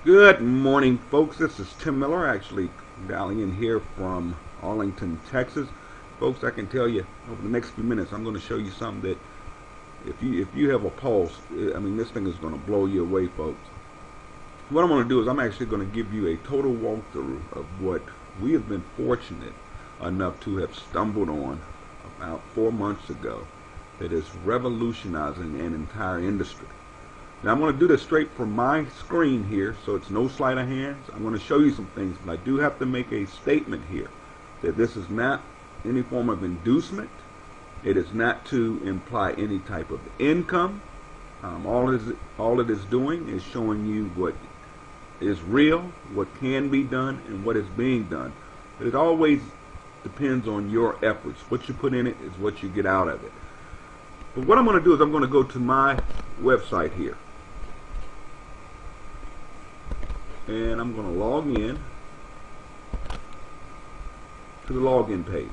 Good morning, folks. This is Tim Miller, actually dialing in here from Arlington, Texas. Folks, I can tell you over the next few minutes, I'm going to show you something that if you have a pulse, I mean, this thing is going to blow you away, folks. What I'm going to do is I'm actually going to give you a total walkthrough of what we have been fortunate enough to have stumbled on about 4 months ago that is revolutionizing an entire industry. Now I'm going to do this straight from my screen here, so it's no sleight of hands. I'm going to show you some things, but I do have to make a statement here that this is not any form of inducement. It is not to imply any type of income. All it is doing is showing you what is real, what can be done, and what is being done. But it always depends on your efforts. What you put in it is what you get out of it. But what I'm going to do is I'm going to go to my website here. And I'm going to log in to the login page.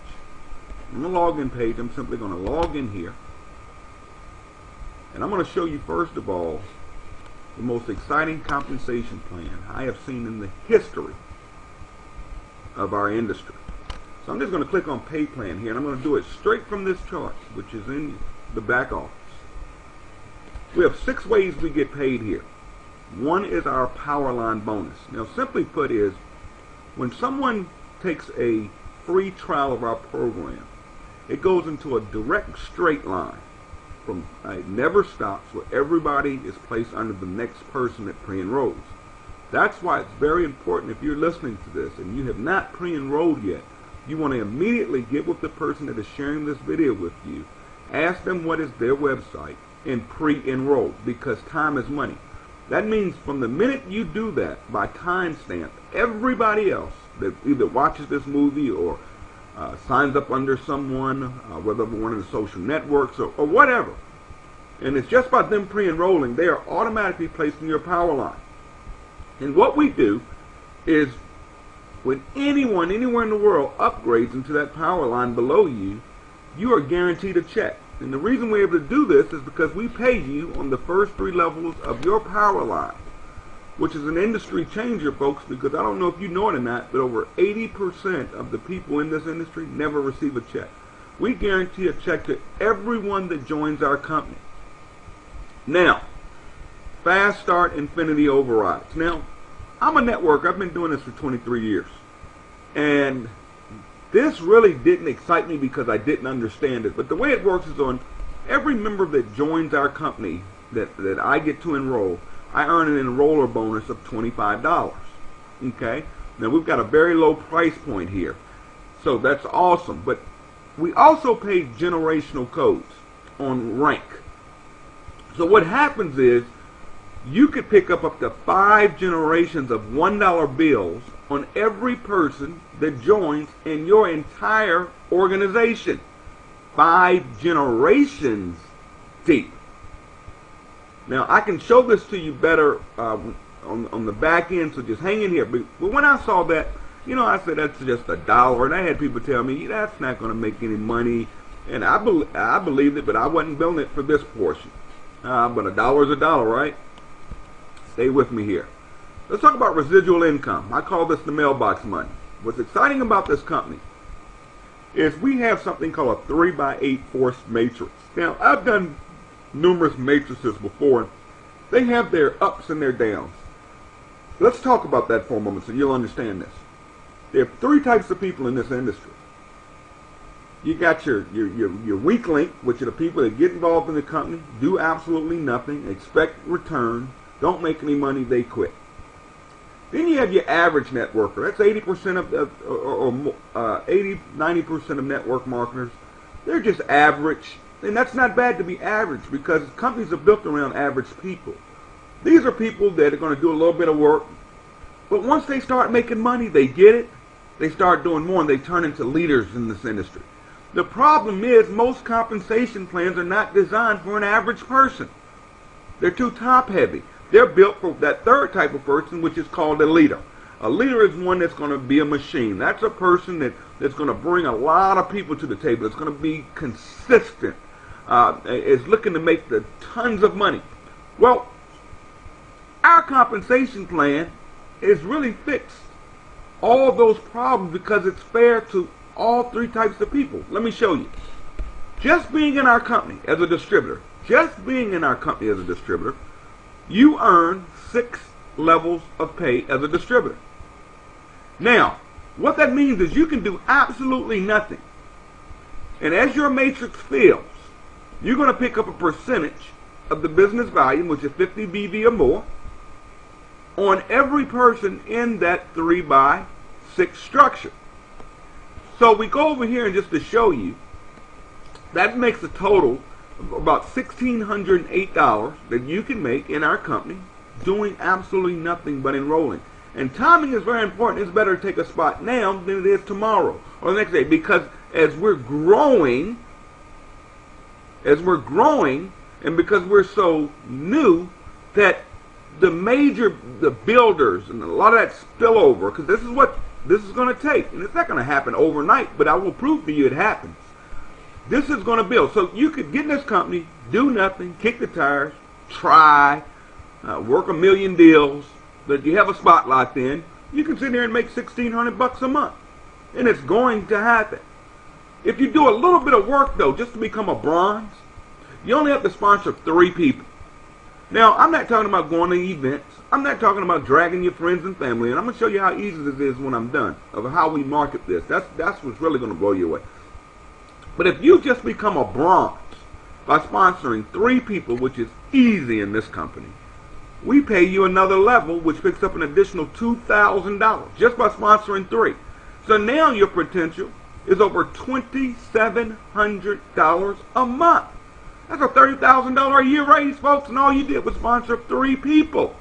On the login page, I'm simply going to log in here. And I'm going to show you, first of all, the most exciting compensation plan I have seen in the history of our industry. So I'm just going to click on pay plan here, and I'm going to do it straight from this chart, which is in the back office. We have 6 ways we get paid here. One is our power line bonus. Now, simply put, is when someone takes a free trial of our program, it goes into a direct straight line from it never stops, where everybody is placed under the next person that pre-enrolls. That's why it's very important, if you're listening to this and you have not pre-enrolled yet, you want to immediately get with the person that is sharing this video with you, ask them what is their website, and pre-enroll, because time is money. That means from the minute you do that, by timestamp, everybody else that either watches this movie or signs up under someone, whether one of the social networks or whatever, and it's just by them pre-enrolling, they are automatically placed in your power line. And what we do is, when anyone, anywhere in the world upgrades into that power line below you, you are guaranteed a check. And the reason we're able to do this is because we pay you on the first 3 levels of your power line, which is an industry changer, folks, because I don't know if you know it or not, but over 80% of the people in this industry never receive a check. We guarantee a check to everyone that joins our company. Now, Fast Start Infinity Overrides. Now, I'm a networker. I've been doing this for 23 years. And this really didn't excite me because I didn't understand it. But the way it works is, on every member that joins our company that I get to enroll, I earn an enroller bonus of $25. Okay? Now, we've got a very low price point here, so that's awesome. But we also pay generational codes on rank. So what happens is, you could pick up to 5 generations of $1 bills on every person that joins in your entire organization. 5 generations deep. Now, I can show this to you better on the back end, so just hang in here. But when I saw that, you know, I said, that's just $1. And I had people tell me, that's not going to make any money. And I believed it, but I wasn't building it for this portion. But $1 is $1, right? Stay with me here. Let's talk about residual income. I call this the mailbox money. What's exciting about this company is we have something called a 3x8 force matrix. Now, I've done numerous matrices before. They have their ups and their downs. Let's talk about that for a moment so you'll understand this. There are 3 types of people in this industry. You got your weak link, which are the people that get involved in the company, do absolutely nothing, expect return, don't make any money, they quit. Then you have your average networker. That's 80% of 80-90% of network marketers. They're just average, and that's not bad to be average, because companies are built around average people. These are people that are going to do a little bit of work, but once they start making money, they get it, they start doing more, and they turn into leaders in this industry. The problem is, most compensation plans are not designed for an average person. They're too top heavy. They're built for that third type of person, which is called a leader. A leader is one that's going to be a machine. That's a person that's going to bring a lot of people to the table. It's going to be consistent. Is looking to make the tons of money. Well, our compensation plan is really fixed all those problems because it's fair to all three types of people. Let me show you. Just being in our company as a distributor, you earn 6 levels of pay as a distributor. Now, what that means is you can do absolutely nothing. And as your matrix fills, you're going to pick up a percentage of the business volume, which is 50 BV or more, on every person in that 3x6 structure. So we go over here and just to show you, that makes a total of about $1,608 that you can make in our company doing absolutely nothing but enrolling. And timing is very important. It's better to take a spot now than it is tomorrow or the next day, because as we're growing, and because we're so new, that the builders and a lot of that spillover, because this is what this is going to take, and it's not going to happen overnight, but I will prove to you it happens. This is going to build. So you could get in this company, do nothing, kick the tires, try, work a million deals, that you have a spot locked in. You can sit there and make $1,600 a month, and it's going to happen. If you do a little bit of work though, just to become a bronze, you only have to sponsor 3 people. Now, I'm not talking about going to events. I'm not talking about dragging your friends and family, and I'm going to show you how easy this is when I'm done, of how we market this. That's what's really going to blow you away. But if you just become a bronze by sponsoring 3 people, which is easy in this company, we pay you another level, which picks up an additional $2,000 just by sponsoring 3. So now your potential is over $2,700 a month. That's a $30,000 a year raise, folks, and all you did was sponsor 3 people.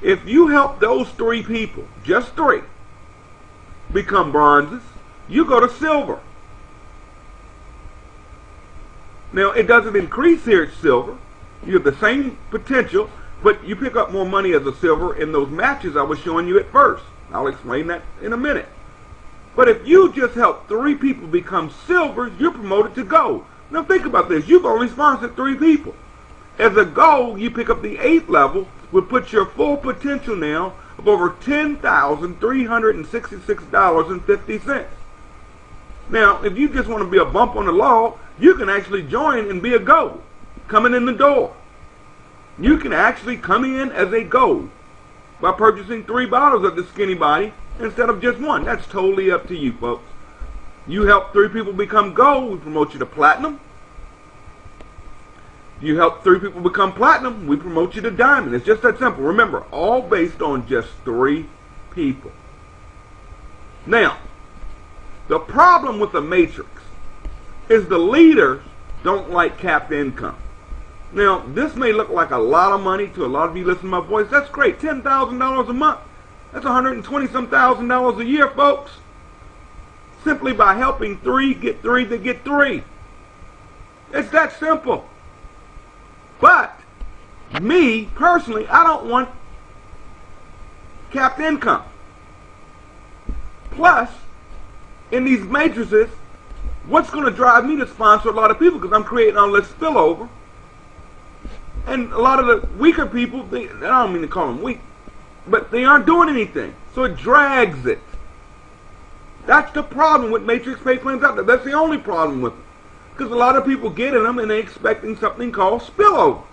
If you help those 3 people, just 3, become bronzes, you go to silver. Now, it doesn't increase here at silver. You have the same potential, but you pick up more money as a silver in those matches I was showing you at first. I'll explain that in a minute. But if you just help 3 people become silvers, you're promoted to gold. Now think about this. You've only sponsored 3 people. As a gold, you pick up the 8th level, which puts your full potential now of over $10,366.50. Now, if you just want to be a bump on the log, you can actually join and be a gold, coming in the door. You can actually come in as a gold by purchasing 3 bottles of the Skinny Body instead of just 1. That's totally up to you, folks. You help 3 people become gold, we promote you to platinum. You help 3 people become platinum, we promote you to diamond. It's just that simple. Remember, all based on just 3 people. Now, the problem with the matrix is the leaders don't like capped income. Now, this may look like a lot of money to a lot of you listening to my voice. That's great. $10,000 a month. That's $120-some thousand a year, folks. Simply by helping 3 get 3 that get 3. It's that simple. But me, personally, I don't want capped income. Plus, in these matrices, what's going to drive me to sponsor a lot of people, because I'm creating all this spillover. And a lot of the weaker people, I don't mean to call them weak, but they aren't doing anything. So it drags it. That's the problem with matrix pay plans out there. That's the only problem with them. Because a lot of people get in them and they're expecting something called spillover.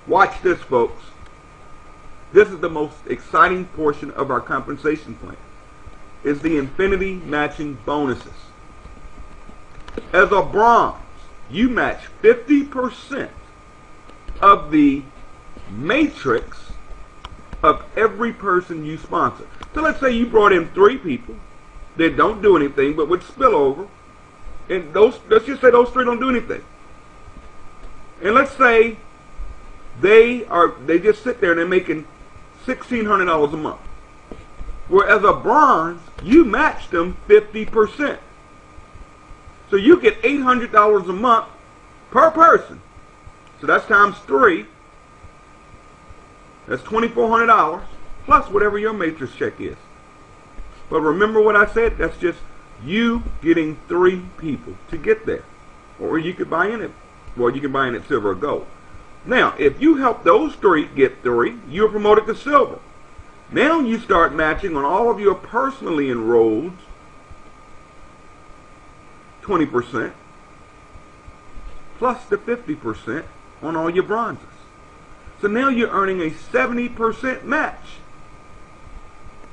Watch this, folks. This is the most exciting portion of our compensation plan. Is the infinity matching bonuses. As a bronze, you match 50% of the matrix of every person you sponsor. So let's say you brought in 3 people that don't do anything but would spill over, and let's just say those 3 don't do anything. And let's say they just sit there and they're making $1,600 a month. Whereas a bronze, you match them 50%. So you get $800 a month per person. So that's times 3. That's $2,400 plus whatever your matrix check is. But remember what I said? That's just you getting 3 people to get there. Or you could buy in it. Well, you can buy in at silver or gold. Now, if you help those three get 3, you're promoted to silver. Now you start matching on all of your personally enrolled 20% plus the 50% on all your bronzes. So now you're earning a 70% match.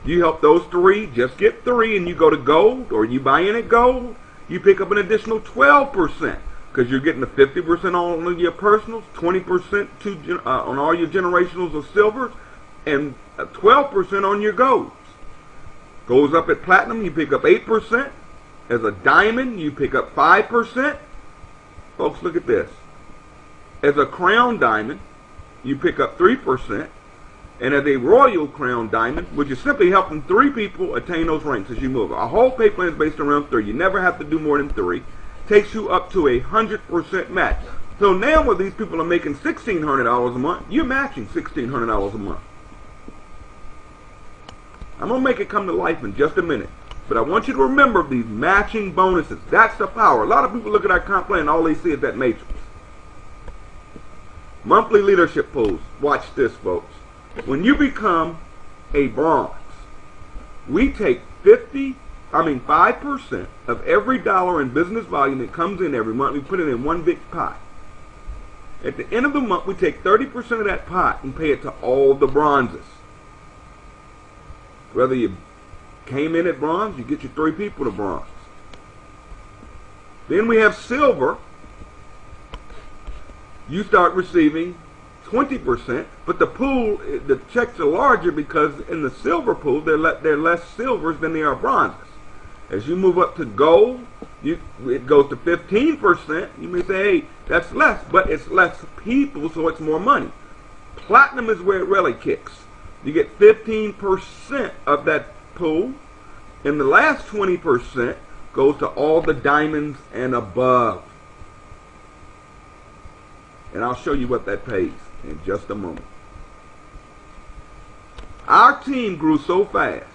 You help those 3 just get 3 and you go to gold, or you buy in at gold, you pick up an additional 12% because you're getting the 50% on all your personals, 20% on all your generationals of silvers, and 12% on your golds. Goes up at platinum, you pick up 8%. As a diamond, you pick up 5%. Folks, look at this. As a crown diamond, you pick up 3%. And as a royal crown diamond, which is simply helping 3 people attain those ranks as you move. Our whole pay plan is based around 3. You never have to do more than 3. Takes you up to 100% match. So now when these people are making $1,600 a month, you're matching $1,600 a month. I'm going to make it come to life in just a minute. But I want you to remember these matching bonuses. That's the power. A lot of people look at our comp plan and all they see is that matrix. Monthly leadership pools. Watch this, folks. When you become a bronze, we take 5% of every dollar in business volume that comes in every month. We put it in one big pot. At the end of the month, we take 30% of that pot and pay it to all the bronzes. Whether you came in at bronze, you get your 3 people to bronze. Then we have silver. You start receiving 20%, but the pool, the checks are larger because in the silver pool, there are less silvers than there are bronzes. As you move up to gold, it goes to 15%. You may say, hey, that's less, but it's less people, so it's more money. Platinum is where it really kicks. You get 15% of that pool, and the last 20% goes to all the diamonds and above. And I'll show you what that pays in just a moment. Our team grew so fast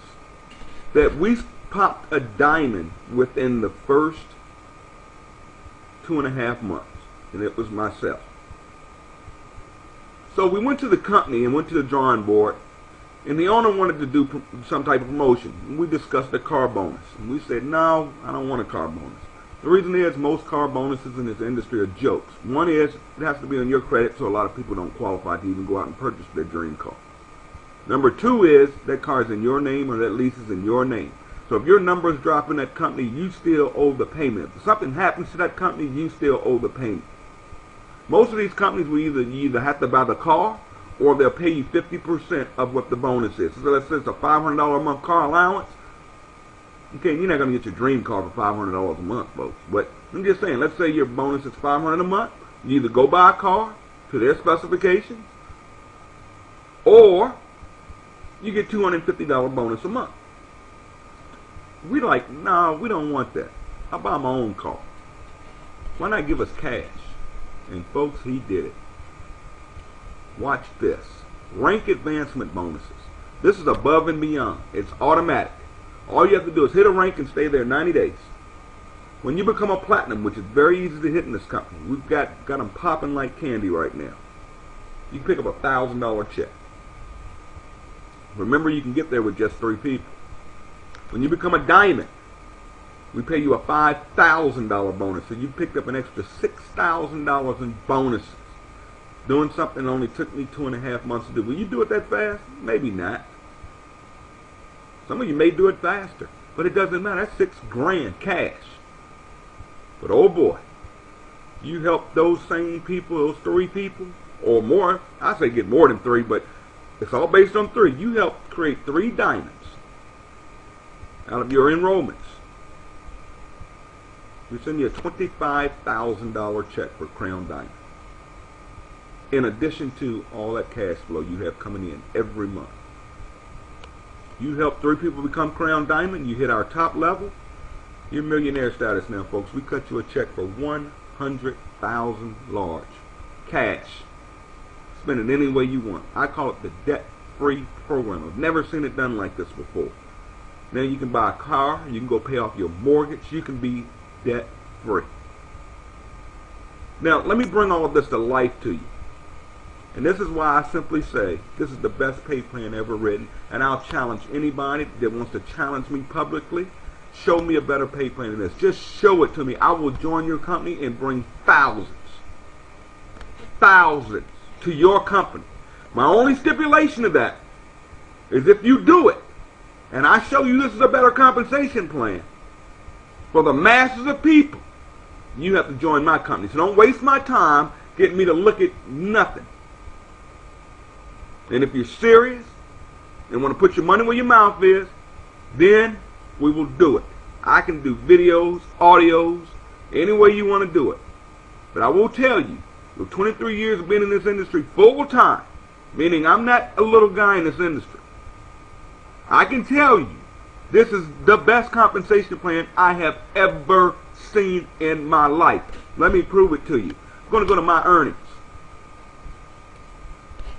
that we popped a diamond within the first 2.5 months, and it was myself. So we went to the company and went to the drawing board, and the owner wanted to do some type of promotion. We discussed a car bonus, and we said, no, I don't want a car bonus. The reason is most car bonuses in this industry are jokes. One is it has to be on your credit, so a lot of people don't qualify to even go out and purchase their dream car. Number 2 is that car is in your name or that lease is in your name. So if your numbers drop in that company, you still owe the payment. If something happens to that company, you still owe the payment. Most of these companies will you either have to buy the car or they'll pay you 50% of what the bonus is. So let's say it's a $500 a month car allowance. Okay, you're not going to get your dream car for $500 a month, folks. But I'm just saying, let's say your bonus is $500 a month. You either go buy a car to their specifications, or you get $250 bonus a month. We like, no, we don't want that. I'll buy my own car. Why not give us cash? And folks, he did it. Watch this. Rank advancement bonuses. This is above and beyond. It's automatic. All you have to do is hit a rank and stay there 90 days. When you become a platinum, which is very easy to hit in this company, we've got them popping like candy right now. You can pick up a $1,000 check. Remember, you can get there with just 3 people. When you become a diamond, we pay you a $5,000 bonus. So you picked up an extra $6,000 in bonuses. Doing something that only took me 2.5 months to do. Will you do it that fast? Maybe not. Some of you may do it faster, but it doesn't matter. That's $6,000 cash. But oh boy, you help those same people, those 3 people, or more. I say get more than 3, but it's all based on 3. You help create 3 diamonds out of your enrollments. We send you a $25,000 check for Crown Diamond. In addition to all that cash flow you have coming in every month. You help 3 people become Crown Diamond, you hit our top level, you're millionaire status now, folks. We cut you a check for $100,000 large. Cash. Spend it any way you want. I call it the debt-free program. I've never seen it done like this before. Now you can buy a car, you can go pay off your mortgage, you can be debt-free. Now, let me bring all of this to life to you. And this is why I simply say this is the best pay plan ever written. And I'll challenge anybody that wants to challenge me publicly. Show me a better pay plan than this. Just show it to me. I will join your company and bring thousands to your company. My only stipulation of that is if you do it, and I show you this is a better compensation plan for the masses of people, you have to join my company. So don't waste my time getting me to look at nothing. And if you're serious and want to put your money where your mouth is, then we will do it. I can do videos, audios, any way you want to do it. But I will tell you, with 23 years of being in this industry full time, meaning I'm not a little guy in this industry, I can tell you this is the best compensation plan I have ever seen in my life. Let me prove it to you. I'm going to go to my earnings.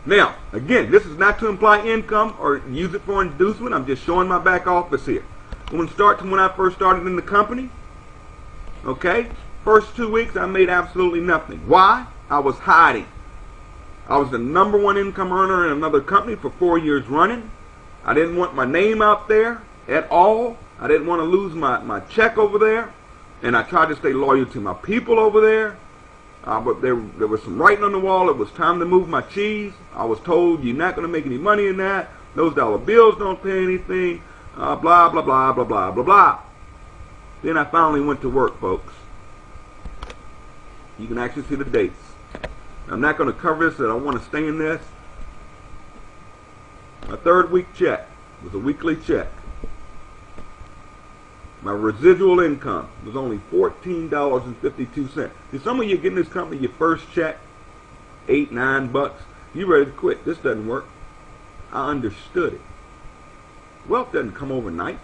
Now, again, this is not to imply income or use it for inducement. I'm just showing my back office here. I'm going to start from when I first started in the company. Okay? First 2 weeks, I made absolutely nothing. Why? I was hiding. I was the #1 income earner in another company for 4 years running. I didn't want my name out there at all. I didn't want to lose my check over there. And I tried to stay loyal to my people over there. But there was some writing on the wall. It was time to move my cheese. I was told, you're not going to make any money in that. Those dollar bills don't pay anything. Blah, blah, blah, blah, blah, blah, blah. Then I finally went to work, folks. You can actually see the dates. I'm not going to cover this. I don't want to stay in this. My 3rd week check was a weekly check. My residual income was only $14.52. See, some of you getting this company your first check, $8, $9. You ready to quit. This doesn't work. I understood it. Wealth doesn't come overnight.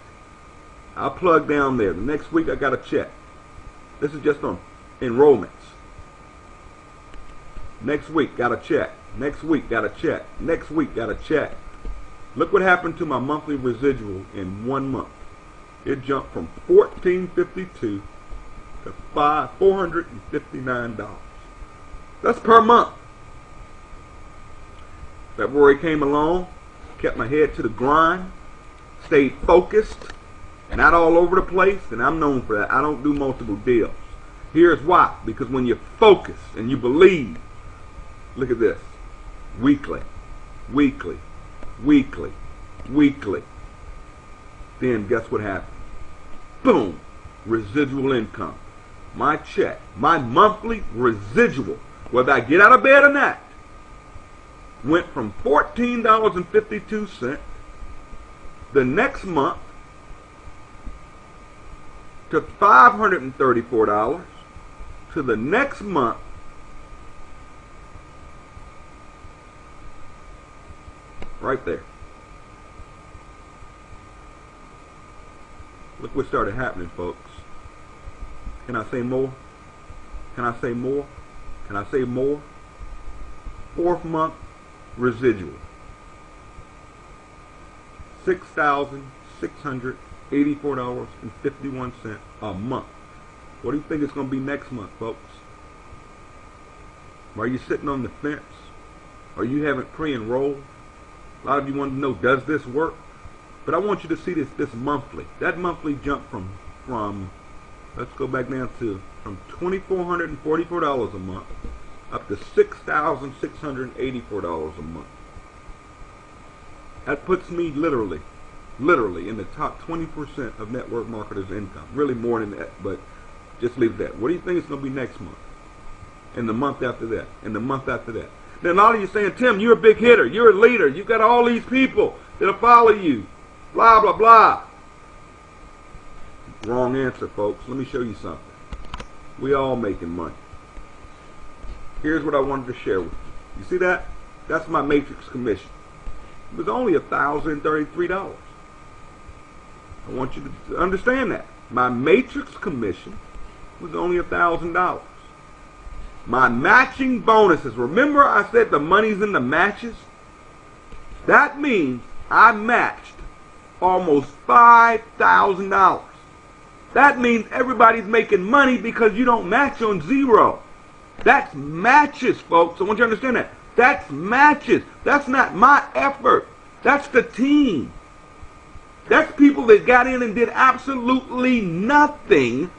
I plugged down there. The next week I got a check. This is just on enrollments. Next week got a check. Next week got a check. Next week got a check. Look what happened to my monthly residual in 1 month. It jumped from $14.52 to $459. That's per month. February came along, kept my head to the grind, stayed focused, not all over the place, and I'm known for that. I don't do multiple deals. Here's why. Because when you're focused and you believe, look at this, weekly, weekly, weekly, weekly. Then guess what happened? Boom! Residual income. My check, my monthly residual, whether I get out of bed or not, went from $14.52 the next month to $534 to the next month right there. Look what started happening, folks. Can I say more? Can I say more? Can I say more? 4th month residual. $6,684.51 a month. What do you think it's going to be next month, folks? Are you sitting on the fence? Or you haven't pre-enrolled? A lot of you want to know, does this work? But I want you to see this monthly. That monthly jumped from let's go back down to from $2,444 a month up to $6,684 a month. That puts me literally in the top 20% of network marketers' income. Really more than that, but just leave that. What do you think it's going to be next month? And the month after that? And the month after that? Then a lot of you saying, Tim, you're a big hitter. You're a leader. You've got all these people that'll follow you. Blah, blah, blah. Wrong answer, folks. Let me show you something. We all making money. Here's what I wanted to share with you. You see that? That's my matrix commission. It was only $1,033. I want you to understand that. My matrix commission was only $1,000. My matching bonuses. Remember I said the money's in the matches? That means I matched almost $5,000. That means everybody's making money because you don't match on zero. That's matches, folks. I want you to understand that. That's matches. That's not my effort. That's the team. That's people that got in and did absolutely nothing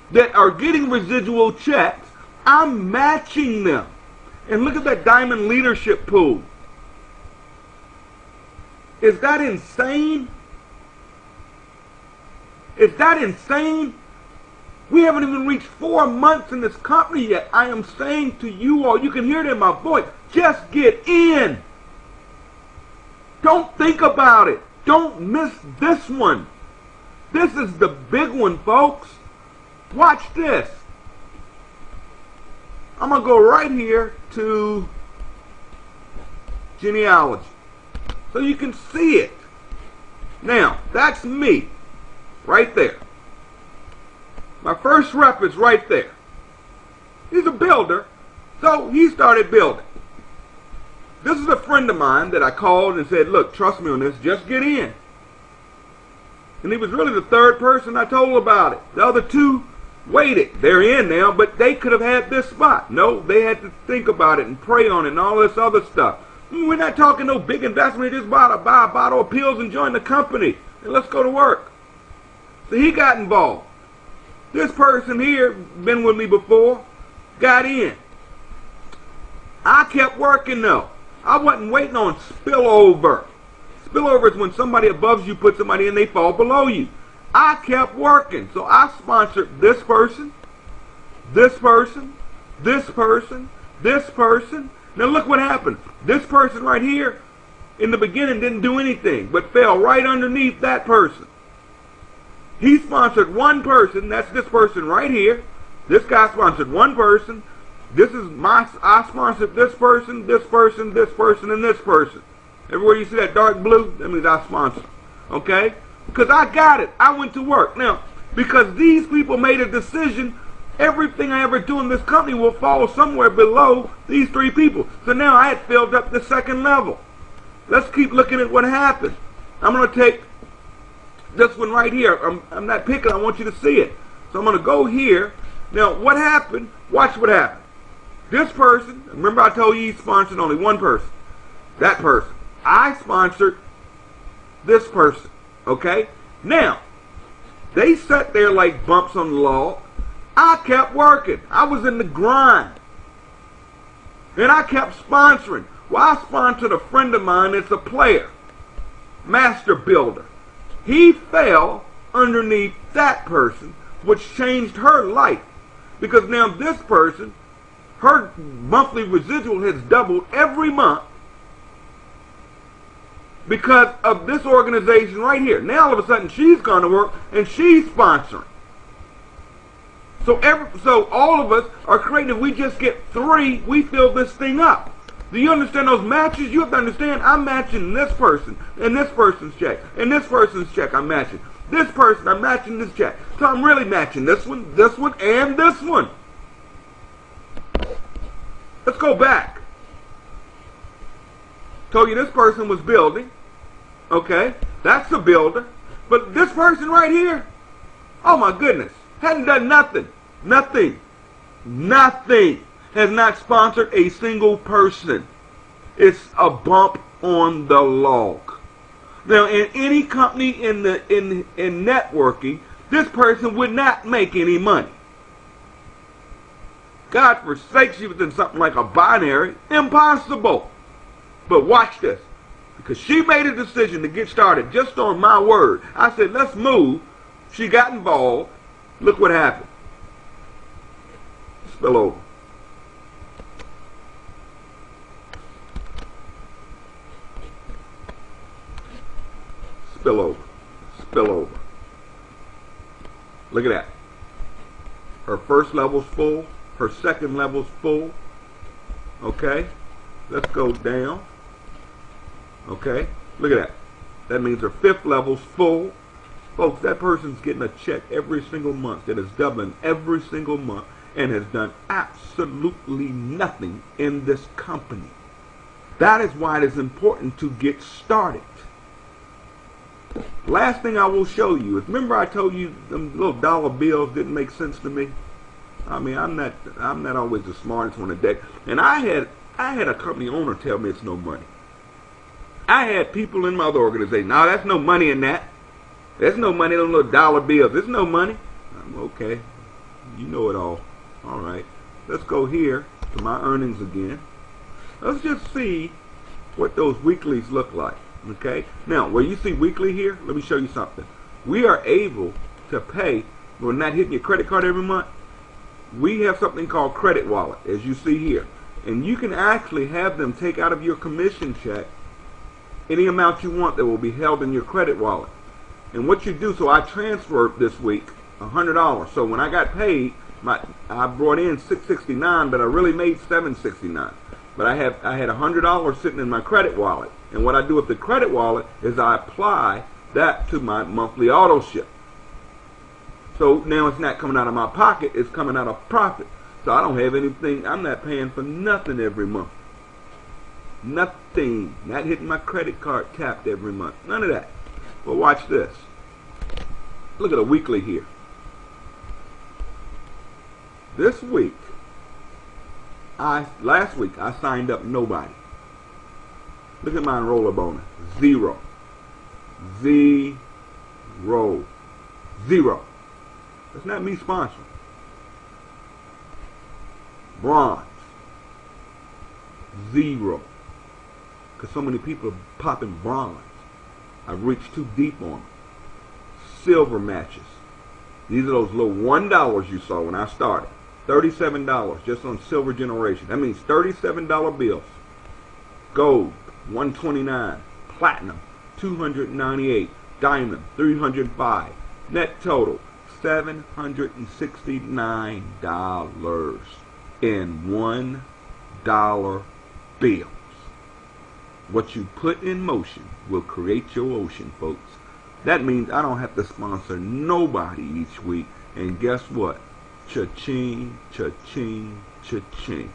that are getting residual checks. I'm matching them. And look at that diamond leadership pool. Is that insane? Is that insane? We haven't even reached 4 months in this company yet. I am saying to you all, you can hear it in my voice, just get in. Don't think about it. Don't miss this one. This is the big one, folks. Watch this. I'm going to go right here to genealogy so you can see it. Now, that's me right there. My first rep is right there. He's a builder, so he started building. This is a friend of mine that I called and said, look, trust me on this, just get in. And he was really the third person I told about it. The other two waited. They're in now, but they could have had this spot. No, they had to think about it and pray on it and all this other stuff. We're not talking no big investment. Just buy a bottle of pills and join the company. And let's go to work. So he got involved. This person here, been with me before, got in. I kept working though. I wasn't waiting on spillover. Spillover is when somebody above you puts somebody in, they fall below you. I kept working. So I sponsored this person, this person, this person, this person. Now look what happened. This person right here in the beginning didn't do anything, but fell right underneath that person. He sponsored one person, that's this person right here. This guy sponsored one person. I sponsored this person, this person, this person, and this person. Everywhere you see that dark blue, that means I sponsored. Okay? Because I got it. I went to work. Now, because these people made a decision, everything I ever do in this company will fall somewhere below these three people. So now I had filled up the second level. Let's keep looking at what happened. I'm going to take this one right here. I'm not picking. I want you to see it. So I'm going to go here. Now, what happened? Watch what happened. This person, remember I told you he sponsored only one person. That person. I sponsored this person. Okay? Now, they sat there like bumps on the log. I kept working. I was in the grind. And I kept sponsoring. Well, I sponsored a friend of mine that's a player. Master builder. He fell underneath that person, which changed her life. Because now this person, her monthly residual has doubled every month because of this organization right here. Now all of a sudden she's gone to work and she's sponsoring. So all of us are creating, if we just get 3, we fill this thing up. Do you understand those matches? You have to understand, I'm matching this person and this person's check and this person's check I'm matching. This person, I'm matching this check. So I'm really matching this one, and this one. Let's go back. Told you this person was building. Okay, that's the builder. But this person right here, oh my goodness, hadn't done nothing. Nothing. Has not sponsored a single person. It's a bump on the log. Now, in any company in networking, this person would not make any money. God forsakes you within something like a binary. Impossible. But watch this. Because she made a decision to get started just on my word. I said, let's move. She got involved. Look what happened. Spill over. Spill over. Spill over. Look at that. Her first level's full. Her second level's full. Okay. Let's go down. Okay. Look at that. That means her fifth level's full. Folks, that person's getting a check every single month that is doubling every single month and has done absolutely nothing in this company. That is why it is important to get started. Last thing I will show you is, remember I told you them little dollar bills didn't make sense to me? I mean, I'm not always the smartest on the deck. And I I had a company owner tell me it's no money. I had people in my other organization, no, that's no money in that. There's no money in those little dollar bills. There's no money. I'm okay. You know it all. All right. Let's go here to my earnings again. Let's just see what those weeklies look like. Okay. Now, where you see weekly here, let me show you something. We are able to pay. We're not hitting your credit card every month. We have something called Credit Wallet, as you see here. And you can actually have them take out of your commission check any amount you want that will be held in your credit wallet. And what you do, so I transferred this week $100. So when I got paid, I brought in $669, but I really made $769. But I had $100 sitting in my credit wallet. And what I do with the credit wallet is I apply that to my monthly auto ship. So now it's not coming out of my pocket, it's coming out of profit. So I don't have anything, I'm not paying for nothing every month. Nothing. Not hitting my credit card tapped every month. None of that. But watch this. Look at a weekly here. This week, last week, I signed up nobody. Look at my enroller bonus. 0. 0. 0. That's not me sponsoring. Bronze. 0. Because so many people are popping bronze. I've reached too deep on them. Silver matches. These are those little $1 you saw when I started. $37 just on silver generation. That means $37 bills. Gold, $129. Platinum, $298. Diamond, $305. Net total, $769 in $1 bills. What you put in motion will create your ocean, folks. That means I don't have to sponsor nobody each week. And guess what? Cha-ching, cha-ching, cha-ching.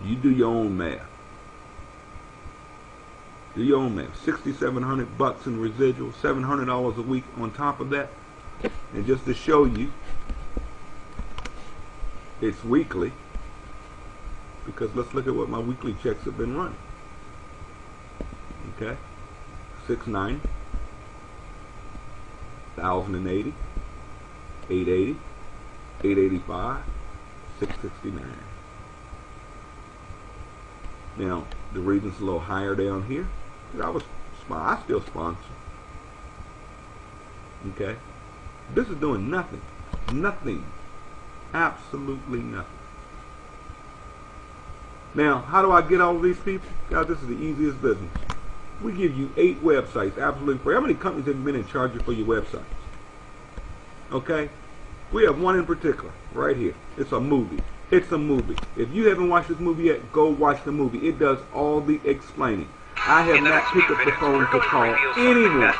You do your own math. Do your own math. $6,700 in residual, $700 a week on top of that. And just to show you, it's weekly. Because let's look at what my weekly checks have been running. Okay, 690, 1,080, 880, 885, 669. Now the reason it's a little higher down here, I still sponsor. Okay, this is doing nothing, absolutely nothing. Now, how do I get all of these people? Guys, this is the easiest business. We give you 8 websites absolutely free. How many companies have been in charge for your websites? Okay? We have one in particular, right here. It's a movie. It's a movie. If you haven't watched this movie yet, go watch the movie. It does all the explaining. I have not picked up the phone to call anyone.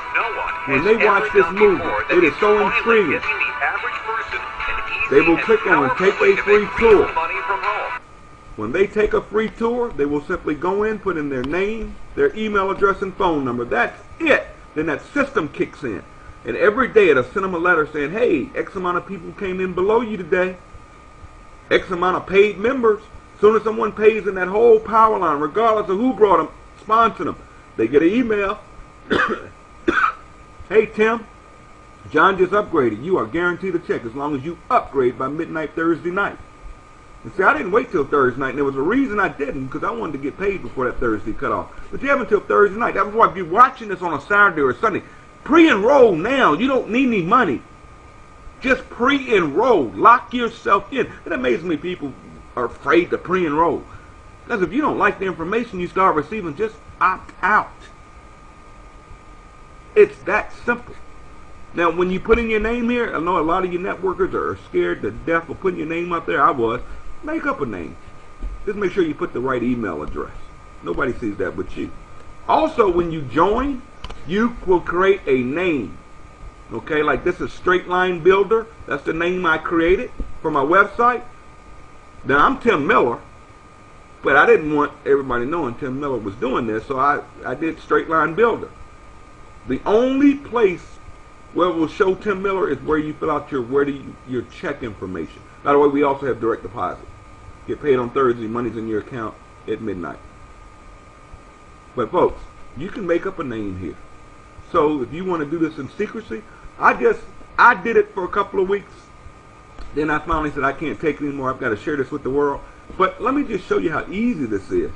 When they watch this movie, it is so intriguing. They will click on Take a Free Tour. When they take a free tour, they will simply go in, put in their name, their email address, and phone number. That's it. Then that system kicks in. And every day it'll send them a letter saying, hey, X amount of people came in below you today. X amount of paid members. As soon as someone pays in that whole power line, regardless of who brought them, sponsor them, they get an email. Hey, Tim, John just upgraded. You are guaranteed a check as long as you upgrade by midnight Thursday night. And see, I didn't wait till Thursday night, and there was a reason I didn't, because I wanted to get paid before that Thursday cut off. But you have until Thursday night. That was why if you're watching this on a Saturday or a Sunday, pre-enroll now. You don't need any money. Just pre-enroll. Lock yourself in. It amazes me people are afraid to pre-enroll. Because if you don't like the information you start receiving, just opt out. It's that simple. Now, when you put in your name here, I know a lot of you networkers are scared to death of putting your name up there. I was. Make up a name. Just make sure you put the right email address. Nobody sees that but you. Also, when you join, you will create a name. Okay, like this is Straight Line Builder. That's the name I created for my website. Now, I'm Tim Miller, but I didn't want everybody knowing Tim Miller was doing this, so I did Straight Line Builder. The only place where it will show Tim Miller is where you fill out your check information. By the way, we also have direct deposit. Get paid on Thursday, money's in your account at midnight. But folks, you can make up a name here. So if you want to do this in secrecy, I did it for a couple of weeks. Then I finally said I can't take it anymore. I've got to share this with the world. But let me just show you how easy this is.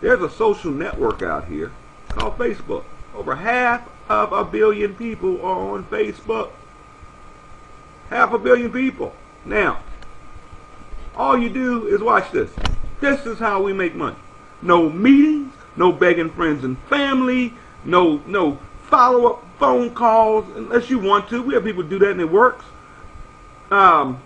There's a social network out here called Facebook. Over 500 million people are on Facebook. 500 million people. Now, all you do is watch this. This is how we make money. No meetings, no begging friends and family, no follow-up phone calls unless you want to. We have people do that and it works. Look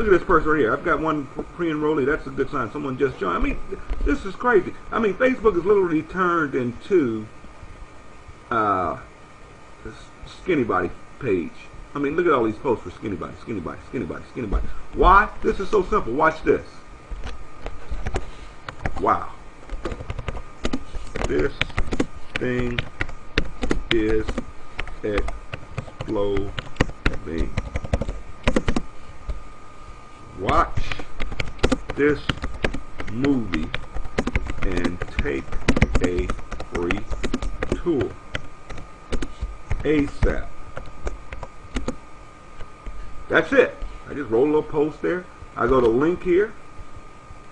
at this person right here. I've got one pre-enrollee. That's a good sign. Someone just joined. I mean, this is crazy. I mean, Facebook is literally turned into this skinny body page. I mean, look at all these posts for skinny body, skinny body, skinny body, skinny body. Why? This is so simple. Watch this. Wow. This thing is exploding. Watch this movie and take a free tour ASAP. That's it. I just roll a little post there. I go to link here.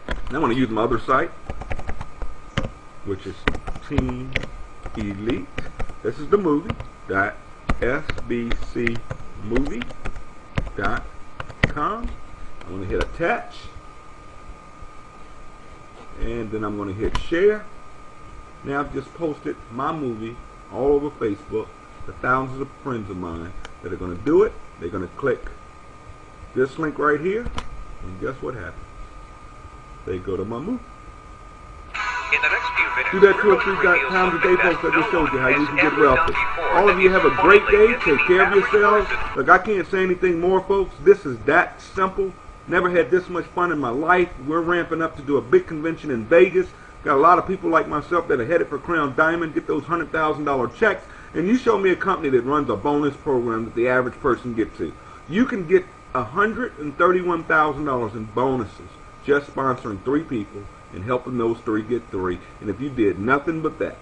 And I want to use my other site, which is Team Elite. This is the movie. .sbcmovie.com. I'm going to hit attach. And then I'm going to hit share. Now I've just posted my movie all over Facebook to thousands of friends of mine that are going to do it. They're going to click this link right here. And guess what happens? They go to my movie. In the next few minutes, do that 2 or 3 times a day, folks. I just showed you how you can get wealthy. All of you have a great day. Take care of yourselves. Look, I can't say anything more, folks. This is that simple. Never had this much fun in my life. We're ramping up to do a big convention in Vegas. Got a lot of people like myself that are headed for Crown Diamond, get those $100,000 checks. And you show me a company that runs a bonus program that the average person gets to. You can get $131,000 in bonuses just sponsoring 3 people and helping those 3 get 3. And if you did nothing but that,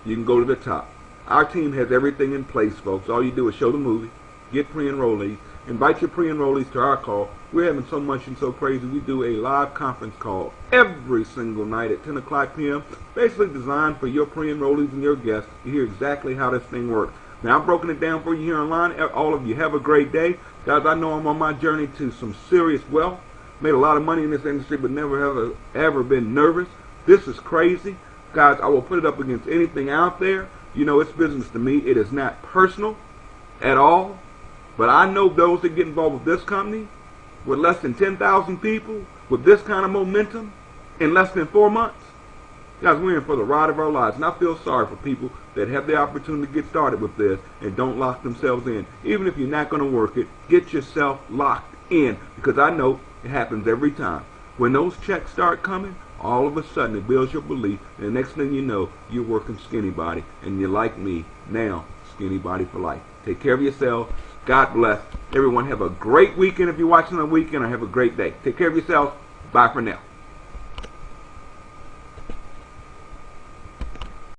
you can go to the top. Our team has everything in place, folks. All you do is show the movie, get pre-enrollees, invite your pre-enrollees to our call. We're having so much and so crazy. We do a live conference call every single night at 10 o'clock p.m. Basically designed for your pre-enrollees and your guests to hear exactly how this thing works. Now, I've broken it down for you here online. All of you have a great day. Guys, I know I'm on my journey to some serious wealth. Made a lot of money in this industry, but never have ever been nervous. This is crazy. Guys, I will put it up against anything out there. You know, it's business to me. It is not personal at all. But I know those that get involved with this company, with less than 10,000 people, with this kind of momentum, in less than 4 months. Guys, we're in for the ride of our lives. And I feel sorry for people that have the opportunity to get started with this and don't lock themselves in. Even if you're not going to work it, get yourself locked in. Because I know it happens every time. When those checks start coming, all of a sudden it builds your belief. And the next thing you know, you're working skinny body. And you're like me, now, skinny body for life. Take care of yourself. God bless. Everyone have a great weekend if you're watching on the weekend, or have a great day. Take care of yourselves. Bye for now.